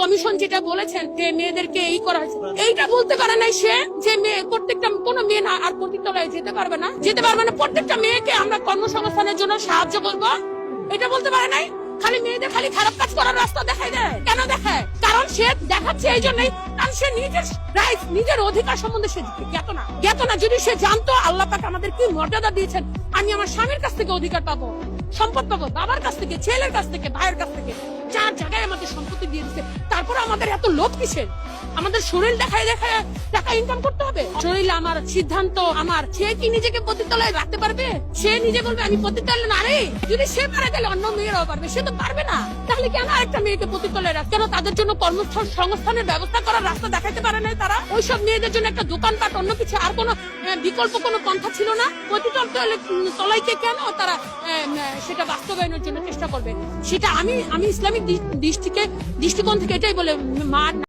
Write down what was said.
Commission যেটা বলেছেন যে মেয়েদেরকে এই করা হয়েছে, এইটা বলতে পারে নাই সে যে মেয়ে প্রত্যেকটা কোনো মেয়ে না আর পতিতালয়ে যেতে পারবে না, প্রত্যেকটা মেয়েকে আমরা কর্মসংস্থানের জন্য সাহায্য করবো, এটা বলতে পারে নাই। খালি মেয়েদের খালি খারাপ কাজ করার রাস্তা দেখায় দেয়। কেন দেখায়? কারণ সে দেখাচ্ছে এই জন্যই, কারণ সে নিজের রাইট, নিজের অধিকার সম্বন্ধে সে জ্ঞাত না। যদি সে জানতো আল্লাহ পাক আমাদের কি মর্যাদা দিয়েছেন, আমি আমার স্বামীর কাছ থেকে অধিকার পাবো, সম্পদ পাবো, বাবার কাছ থেকে, ছেলের কাছ থেকে, ভাইয়ের কাছ থেকে, 4 জায়গায় আমাদের সম্পত্তি দিয়ে দিচ্ছে, তারপর আমাদের এত লোভ কিসের? আমাদের শরীর দেখায় টাকা ইনকাম করতে হবে? শরীর আমার, সিদ্ধান্ত আমার। সে কি নিজেকে পতিতালয়ে রাখতে পারবে? সে নিজে বলবে আমি পতিতালয়ে না রে। যদি সে পারে তাহলে অন্য মেয়েরাও পারবে, সে তো পারবে না। তাহলে কেন আরেকটা মেয়েকে পতিতালয়ে রাখ? কেন তাদের জন্য কর্মসংস্থানের ব্যবস্থা করার রাস্তা দেখাতে পারে না তারা? ওইসব মেয়েদের জন্য একটা দোকানপাট, অন্য কিছু আর কোনো বিকল্প কোনো পন্থা ছিল না? পতিতালয়কে কেন তারা সেটা বাস্তবায়নের জন্য চেষ্টা করবে? সেটা আমি ইসলামিক দৃষ্টিকোণ থেকে এটাই বলে, মা